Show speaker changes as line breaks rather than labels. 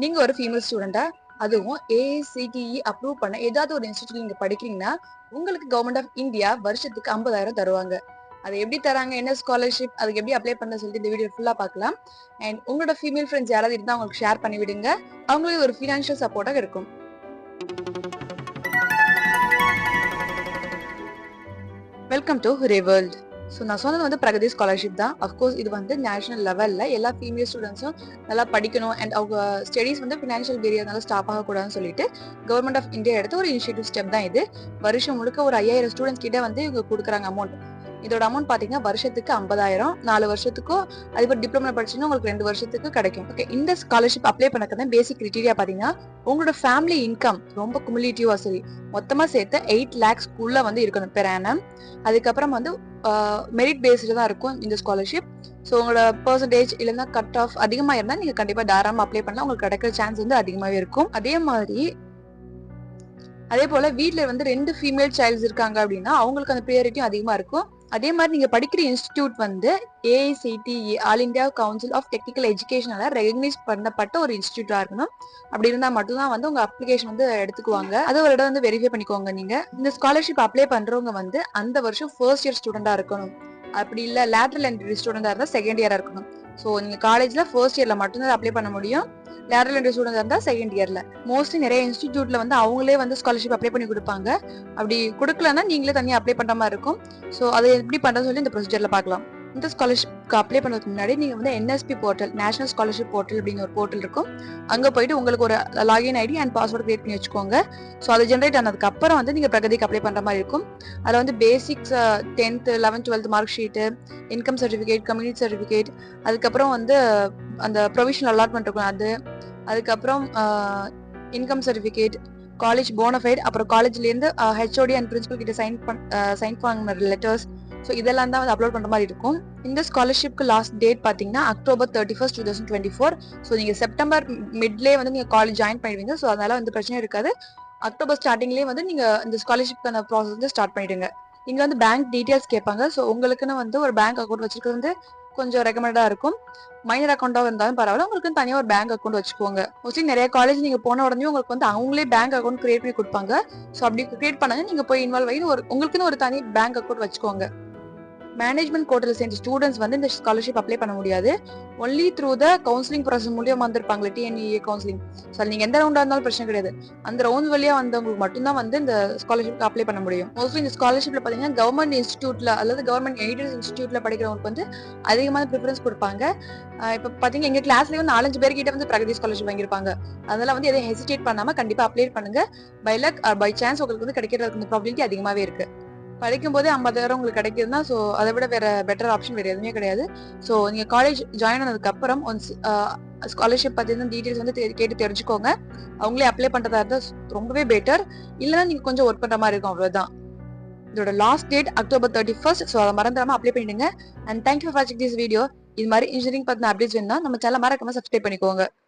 நீங்க ஒரு ஃபீமேல் ஸ்டூடெண்டா அதுவும் ஏஐசிடிஇ அப்ரூவ் பண்ண ஏதாவது ஒரு இன்ஸ்டிடியூட் நீங்க படிக்கிறீங்கன்னா உங்களுக்கு கவர்மெண்ட் ஆஃப் இந்தியா வருஷத்துக்கு 50,000 தருவாங்க. அது எப்படி தராங்க, என்ன ஸ்காலர்ஷிப், அதுக்கு எப்படி அப்ளை பண்ண சொல்லிட்டு இந்த வீடியோ ஃபுல்லா பார்க்கலாம். அண்ட் உங்களோட ஃபீமேல் ஃப்ரெண்ட்ஸ் யாராவது இருந்தா அவங்களுக்கு ஷேர் பண்ணி விடுங்க. அவங்களுக்கு ஒரு ஃபினான்ஷியல் சப்போர்ட்டாக இருக்கும். Welcome to ஹுரே world. ஸோ நான் சொன்னது வந்து பிரகதி ஸ்காலர்ஷிப் தான். அஃப்கோர்ஸ் இது வந்து நேஷனல் லெவலில் எல்லா ஃபீமேல் ஸ்டூடெண்ட்ஸும் நல்லா படிக்கணும் அண்ட் அவங்க ஸ்டடீஸ் வந்து ஃபினான்ஷியல் பேரியர்னால ஸ்டாப் ஆகக்கூடாதுன்னு சொல்லிட்டு கவர்மெண்ட் ஆஃப் இந்தியா எடுத்த ஒரு இனிஷியேட்டிவ் ஸ்டெப் தான் இது. வருஷம் முழுக்க ஒரு 5,000 ஸ்டூடெண்ட்ஸ் கிட்ட வந்து இவங்க கொடுக்குறாங்க அமௌண்ட். இதோட அமௌண்ட் பார்த்தீங்கன்னா வருஷத்துக்கு 50,000, 4 வருஷத்துக்கும். அதுக்கு டிப்ளமோ படிச்சுன்னா உங்களுக்கு 2 வருஷத்துக்கு கிடைக்கும். ஓகே, இந்த ஸ்காலர்ஷிப் அப்ளை பண்ணக்கு தான் பேசிக் கிரிட்டீரியா பார்த்தீங்கன்னா உங்களோட ஃபேமிலி இன்கம் ரொம்ப குமுலேட்டிவா சரி மொத்தமாக சேர்த்து 8 lakhs உள்ள வந்து இருக்கணும் பெர் ஆனம். அதுக்கப்புறம் வந்து மெரிட் பேஸ்டு தான் இருக்கும் இந்த ஸ்காலர்ஷிப். ஸோ உங்களோட பர்சன்டேஜ் இல்லைன்னா கட் ஆஃப் அதிகமாக இருந்தால் நீங்கள் கண்டிப்பாக தாராளமாக அப்ளை பண்ணலாம். உங்களுக்கு கிடைக்கிற சான்ஸ் வந்து அதிகமாகவே இருக்கும். அதே போல வீட்டில் வந்து 2 ஃபீமேல் சைல்ட்ஸ் இருக்காங்க அப்படின்னா அவங்களுக்கு அந்த ப்ரியாரிட்டியும் அதிகமாக இருக்கும். அதே மாதிரி நீங்க படிக்கிற இன்ஸ்டிடியூட் வந்து AICTE all India council of technical எஜுகேஷனால ரெகக்னைஸ் பண்ணப்பட்ட ஒரு இன்ஸ்டிடியூட்டா இருக்கணும். அப்படி இருந்தா மட்டும்தான் வந்து உங்க அப்ளிகேஷன் வந்து எடுத்துக்குவாங்க. அதை ஒரு இடம் வந்து வெரிஃபை பண்ணிக்கோங்க. நீங்க இந்த ஸ்காலர்ஷிப் அப்ளை பண்றவங்க வந்து அந்த வருஷம் ஃபர்ஸ்ட் இயர் ஸ்டூடெண்டா இருக்கணும். அப்படி இல்ல லேட்டரல் என்ட்ரி ஸ்டூடெண்டா இருந்தா செகண்ட் இயரா இருக்கணும். ஸோ நீங்க காலேஜ்ல ஃபர்ஸ்ட் இயர்ல மட்டும்தான் அப்ளை பண்ண முடியும். லேட்டரல் என்ட்ரி ஸ்டூடெண்ட் இருந்தா செகண்ட் இயர்ல. மோஸ்ட்லி நிறைய இன்ஸ்டிடியூட்ல வந்து அவங்களே வந்து ஸ்காலர்ஷிப் அப்ளை பண்ணி கொடுப்பாங்க. அப்படி கொடுக்கலன்னா நீங்களே தனியாக அப்ளை பண்ற மாதிரி இருக்கும். ஸோ அதை எப்படி பண்றதுன்னு சொல்லி இந்த ப்ரொசீஜர்ல பார்க்கலாம். இந்த ஸ்காலர்ஷிப்க்கு அப்ளை பண்ணுறதுக்கு முன்னாடி நீங்க வந்து NSP portal, national scholarship portal அப்படிங்கிற ஒரு போர்ட்டல் இருக்கும். அங்க போயிட்டு உங்களுக்கு ஒரு login ID and password create பண்ணி வச்சுக்கோங்க. ஸோ அது ஜென்ரேட் ஆனதுக்கு அப்புறம் வந்து நீங்க பிரகதிக்கு அப்ளை பண்ற மாதிரி இருக்கும். அதில் வந்து basics 10th 11th 12th mark sheet, income certificate, community certificate, அதுக்கப்புறம் வந்து அந்த ப்ரொவிஷனல் அலாட்மெண்ட் இருக்கும் அது, அதுக்கப்புறம் இன்கம் சர்டிஃபிகேட், காலேஜ் போனஃபைட், அப்புறம் காலேஜ்லேருந்து ஹெச்ஓடி அண்ட் பிரின்சிபல் கிட்ட சைன் பண்ண லெட்டர்ஸ். ஸோ இதெல்லாம் தான் வந்து அப்லோட் பண்ணுற மாதிரி இருக்கும். இந்த ஸ்காலர்ஷிப்க்கு லாஸ்ட் டேட் பார்த்தீங்கன்னா October 31st 2024. ஸோ நீங்கள் செப்டம்பர் மிட்லேயே வந்து நீங்கள் காலேஜ் ஜாயின் பண்ணிடுவீங்க. ஸோ அதனால வந்து பிரச்சனை இருக்காது. அக்டோபர் ஸ்டார்டிங்லேயே வந்து நீங்கள் இந்த ஸ்காலர்ஷிப்க்கான ப்ராசஸ் வந்து ஸ்டார்ட் பண்ணிடுங்க. இங்கே வந்து பேங்க் டீட்டெயில்ஸ் கேட்பாங்க. ஸோ உங்களுக்குன்னு வந்து ஒரு பேங்க் அக்கௌண்ட் வச்சிருக்கிறது வந்து கொஞ்சம் ரெக்கமெண்டடாக இருக்கும். மைனர் அக்கௌண்ட்டாக இருந்தாலும் பரவாயில்ல, உங்களுக்கு தனியாக ஒரு பேங்க் அக்கௌண்ட் வச்சுக்கோங்க. மோஸ்ட்லி நிறைய காலேஜ் நீங்கள் போன உடனே உங்களுக்கு வந்து அவங்களே பேங்க் அக்கௌண்ட் கிரியேட் பண்ணி கொடுப்பாங்க. ஸோ அப்படி கிரியேட் பண்ணாங்க நீங்கள் போய் இன்வால்வ் ஆகி உங்களுக்குன்னு ஒரு தனி பேங்க் அக்கௌண்ட் வச்சுக்கோங்க. மேனேஜ்மெண்ட் கோட்டால சேர்ந்த ஸ்டூடெண்ட்ஸ் வந்து இந்த ஸ்காலர்ஷிப் அப்ளை பண்ண முடியாது. Only through the counselling process மூலியமா வந்திருப்பாங்களே, டிஎன்இஏ கவுன்சிலிங். ஸோ நீங்க எந்த ரவுண்டா இருந்தாலும் பிரச்சனை கிடையாது. அந்த ரவுண்ட் வழியா வந்தவங்களுக்கு மட்டும்தான் வந்து இந்த ஸ்காலர்ஷிப்க்கு அப்ளை பண்ண முடியும். மோஸ்ட்லி இந்த ஸ்காலர்ஷிப்ல பாத்தீங்கன்னா கவர்மெண்ட் இன்ஸ்டியூட்ல அல்லது கவர்மெண்ட் எய்டட் இன்ஸ்டியூட்ல படிக்கிறவங்களுக்கு வந்து அதிகமான ப்ரிஃபரன்ஸ் கொடுப்பாங்க. இப்போ பாத்தீங்கன்னா எங்க கிளாஸ்லயே வந்து 4-5 பேர்கிட்ட வந்து பிரகதி ஸ்காலர்ஷிப் வாங்கியிருப்பாங்க. அதனால வந்து எதையும் ஹெசிடேட் பண்ணாம கண்டிப்பா அப்ளை பண்ணுங்க. By luck or by chance உங்களுக்கு வந்து கிடைக்கிறதுக்கு ப்ராபபிலிட்டி அதிகமாவே இருக்கு. படிக்கும் போதே 50,000 உங்களுக்கு கிடைக்குதுன்னா, ஸோ அதை விட வேற பெட்டர் ஆப்ஷன் வேற எதுவுமே கிடையாது. ஸோ நீங்க காலேஜ் ஜாயின் ஆனதுக்கு அப்புறம் ஒன்ஸ் ஸ்காலர்ஷிப் பத்தின டீடைல்ஸ் வந்து கேட்டு தெரிஞ்சுக்கோங்க. அவங்களே அப்ளை பண்றதா இருந்தா ரொம்பவே பெட்டர். இல்லைன்னா நீங்க கொஞ்சம் ஒர்க் பண்ற மாதிரி இருக்கும், அவ்வளவுதான். இதோட last date October 31st. So அதை மறந்துடாம அப்ளை பண்ணிடுங்க. அண்ட் தேங்க்யூ ஃபார் வாட்சிங் திஸ் வீடியோ. இது மாதிரி இன்ஜினியரிங் பத்தின அப்டேட்ஸ் வேணும்னா நம்ம சேனல் மறக்காம சப்ஸ்கிரைப் பண்ணிக்கோங்க.